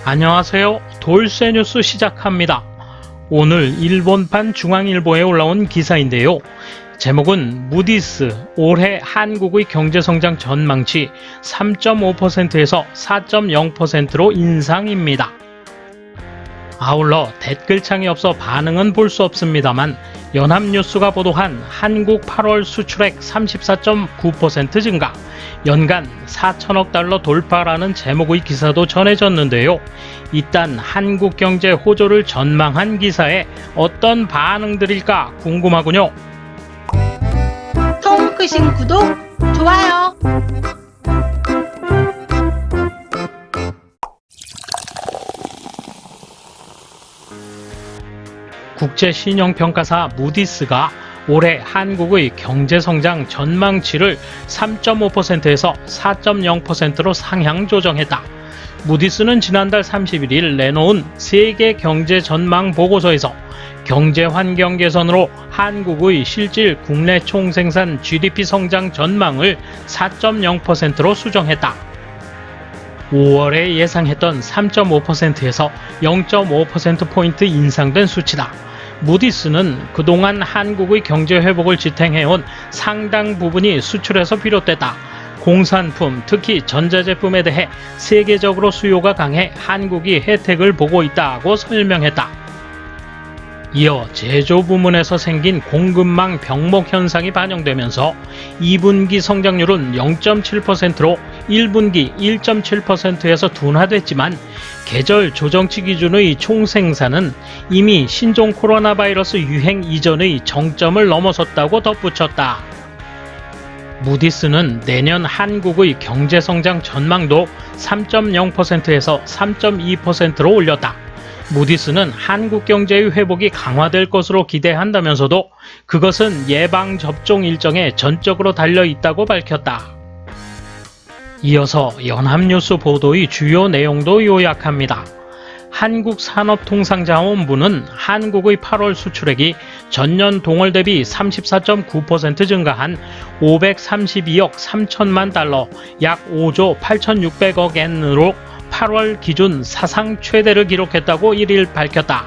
안녕하세요. 돌쇠 뉴스 시작합니다. 오늘 일본판 중앙일보에 올라온 기사인데요. 제목은 무디스 올해 한국의 경제성장 전망치 3.5%에서 4.0%로 인상입니다. 아울러 댓글창이 없어 반응은 볼 수 없습니다만 연합뉴스가 보도한 한국 8월 수출액 34.9% 증가, 연간 4천억 달러 돌파라는 제목의 기사도 전해졌는데요. 일단 한국 경제 호조를 전망한 기사에 어떤 반응들일까 궁금하군요. 통 크신 구독, 좋아요. 국제신용평가사 무디스가 올해 한국의 경제성장 전망치를 3.5%에서 4.0%로 상향 조정했다. 무디스는 지난달 31일 내놓은 세계 경제 전망 보고서에서 경제 환경 개선으로 한국의 실질 국내 총생산 GDP 성장 전망을 4.0%로 수정했다. 5월에 예상했던 3.5%에서 0.5%포인트 인상된 수치다. 무디스는 그동안 한국의 경제 회복을 지탱해온 상당 부분이 수출에서 비롯됐다. 공산품, 특히 전자제품에 대해 세계적으로 수요가 강해 한국이 혜택을 보고 있다고 설명했다. 이어 제조 부문에서 생긴 공급망 병목 현상이 반영되면서 2분기 성장률은 0.7%로 1분기 1.7%에서 둔화됐지만 계절 조정치 기준의 총생산은 이미 신종 코로나 바이러스 유행 이전의 정점을 넘어섰다고 덧붙였다. 무디스는 내년 한국의 경제성장 전망도 3.0%에서 3.2%로 올렸다. 무디스는 한국 경제의 회복이 강화될 것으로 기대한다면서도 그것은 예방접종 일정에 전적으로 달려있다고 밝혔다. 이어서 연합뉴스 보도의 주요 내용도 요약합니다. 한국산업통상자원부는 한국의 8월 수출액이 전년 동월 대비 34.9% 증가한 532억 3천만 달러, 약 5조 8,600억 엔으로 8월 기준 사상 최대를 기록했다고 1일 밝혔다.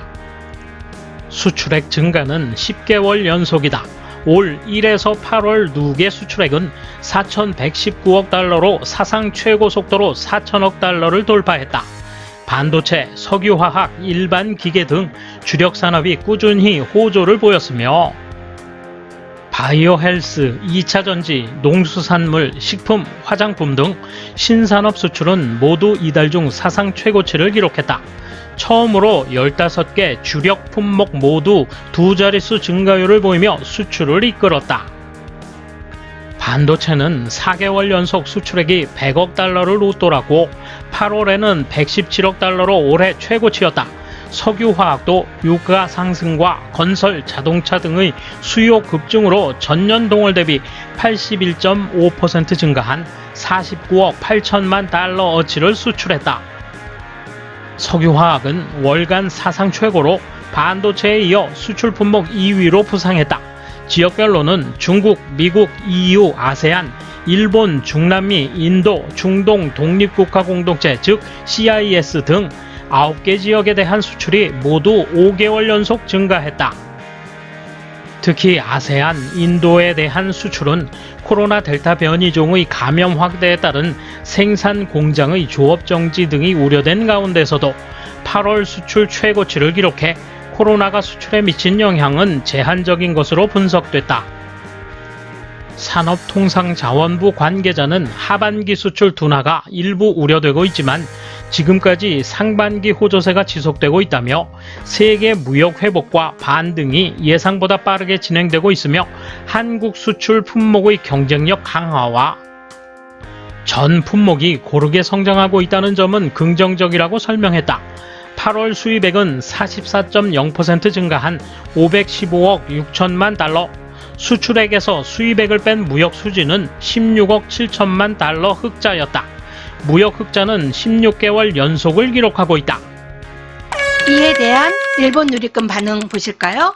수출액 증가는 10개월 연속이다. 올 1에서 8월 누계 수출액은 4,119억 달러로 사상 최고 속도로 4천억 달러를 돌파했다. 반도체, 석유화학, 일반 기계 등 주력 산업이 꾸준히 호조를 보였으며 바이오 헬스, 2차 전지, 농수산물, 식품, 화장품 등 신산업 수출은 모두 이달 중 사상 최고치를 기록했다. 처음으로 15개 주력 품목 모두 두 자릿수 증가율을 보이며 수출을 이끌었다. 반도체는 4개월 연속 수출액이 100억 달러를 웃돌았고 8월에는 117억 달러로 올해 최고치였다. 석유화학도 유가 상승과 건설, 자동차 등의 수요 급증으로 전년 동월 대비 81.5% 증가한 49억 8천만 달러 어치를 수출했다. 석유화학은 월간 사상 최고로 반도체에 이어 수출 품목 2위로 부상했다. 지역별로는 중국, 미국, EU, 아세안, 일본, 중남미, 인도, 중동 독립국가 공동체 즉 CIS 등 9개 지역에 대한 수출이 모두 5개월 연속 증가했다. 특히 아세안, 인도에 대한 수출은 코로나 델타 변이종의 감염 확대에 따른 생산 공장의 조업 정지 등이 우려된 가운데서도 8월 수출 최고치를 기록해 코로나가 수출에 미친 영향은 제한적인 것으로 분석됐다. 산업통상자원부 관계자는 하반기 수출 둔화가 일부 우려되고 있지만 지금까지 상반기 호조세가 지속되고 있다며 세계 무역 회복과 반등이 예상보다 빠르게 진행되고 있으며 한국 수출 품목의 경쟁력 강화와 전 품목이 고르게 성장하고 있다는 점은 긍정적이라고 설명했다. 8월 수입액은 44.0% 증가한 515억 6천만 달러, 수출액에서 수입액을 뺀 무역 수지는 16억 7천만 달러 흑자였다. 무역 흑자는 16개월 연속을 기록하고 있다. 이에 대한 일본 누리꾼 반응 보실까요?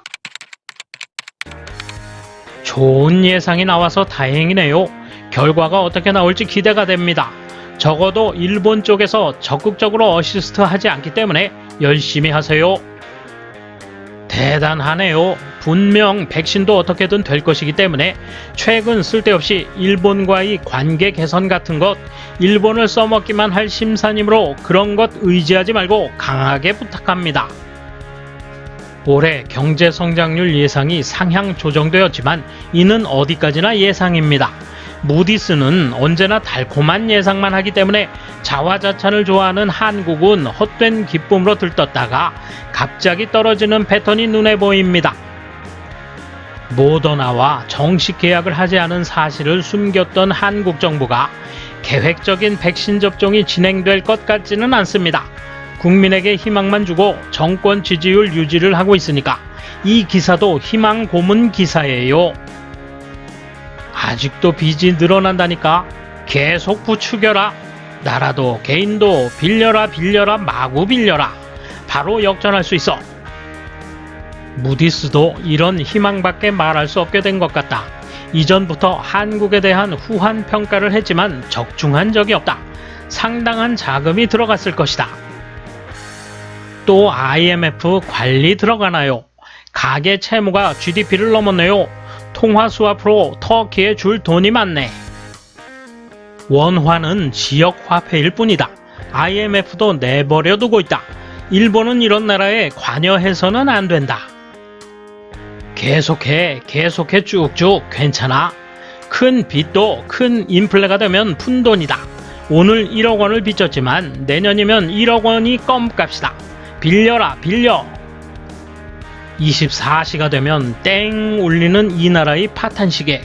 좋은 예상이 나와서 다행이네요. 결과가 어떻게 나올지 기대가 됩니다. 적어도 일본 쪽에서 적극적으로 어시스트 하지 않기 때문에 열심히 하세요. 대단하네요. 분명 백신도 어떻게든 될 것이기 때문에 최근 쓸데없이 일본과의 관계 개선 같은 것, 일본을 써먹기만 할 심사님으로 그런 것 의지하지 말고 강하게 부탁합니다. 올해 경제 성장률 예상이 상향 조정되었지만 이는 어디까지나 예상입니다. 무디스는 언제나 달콤한 예상만 하기 때문에 자화자찬을 좋아하는 한국은 헛된 기쁨으로 들떴다가 갑자기 떨어지는 패턴이 눈에 보입니다. 모더나와 정식 계약을 하지 않은 사실을 숨겼던 한국 정부가 계획적인 백신 접종이 진행될 것 같지는 않습니다. 국민에게 희망만 주고 정권 지지율 유지를 하고 있으니까 이 기사도 희망 고문 기사예요. 아직도 빚이 늘어난다니까 계속 부추겨라. 나라도 개인도 빌려라 빌려라 마구 빌려라. 바로 역전할 수 있어. 무디스도 이런 희망밖에 말할 수 없게 된 것 같다. 이전부터 한국에 대한 후한 평가를 했지만 적중한 적이 없다. 상당한 자금이 들어갔을 것이다. 또 IMF 관리 들어가나요? 가계 채무가 GDP를 넘었네요. 통화 수화프로 터키에 줄 돈이 많네. 원화는 지역 화폐일 뿐이다. IMF도 내버려 두고 있다. 일본은 이런 나라에 관여해서는 안 된다. 계속해 쭉쭉 괜찮아. 큰 빚도 큰 인플레가 되면 푼돈이다. 오늘 1억 원을 빚졌지만 내년이면 1억 원이 껌값이다. 빌려라 빌려. 24시가 되면 땡 울리는 이 나라의 파탄시계.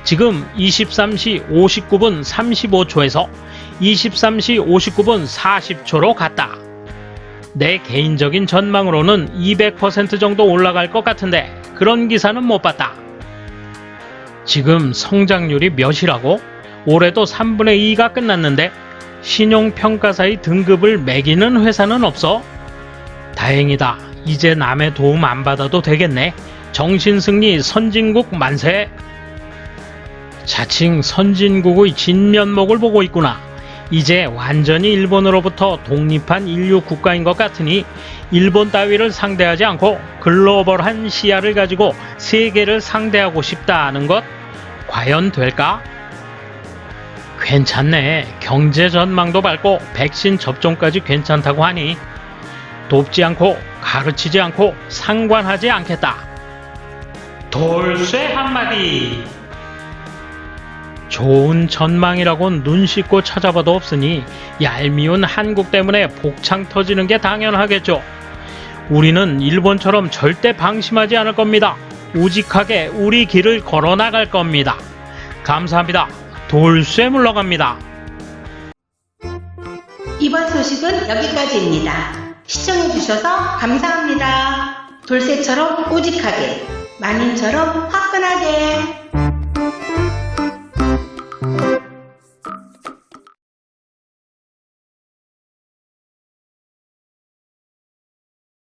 지금 23시 59분 35초에서 23시 59분 40초로 갔다. 내 개인적인 전망으로는 200% 정도 올라갈 것 같은데 그런 기사는 못 봤다. 지금 성장률이 몇이라고? 올해도 3분의 2가 끝났는데 신용평가사의 등급을 매기는 회사는 없어? 다행이다. 이제 남의 도움 안 받아도 되겠네. 정신승리 선진국 만세. 자칭 선진국의 진면목을 보고 있구나. 이제 완전히 일본으로부터 독립한 인류 국가인 것 같으니 일본 따위를 상대하지 않고 글로벌한 시야를 가지고 세계를 상대하고 싶다는 것 과연 될까? 괜찮네. 경제 전망도 밝고 백신 접종까지 괜찮다고 하니 돕지 않고 가르치지 않고 상관하지 않겠다. 돌쇠 한마디. 좋은 전망이라고 눈 씻고 찾아봐도 없으니 얄미운 한국 때문에 복창 터지는 게 당연하겠죠. 우리는 일본처럼 절대 방심하지 않을 겁니다. 우직하게 우리 길을 걸어 나갈 겁니다. 감사합니다. 돌쇠 물러갑니다. 이번 소식은 여기까지입니다. 시청해주셔서 감사합니다. 돌쇠처럼 우직하게, 마님처럼 화끈하게.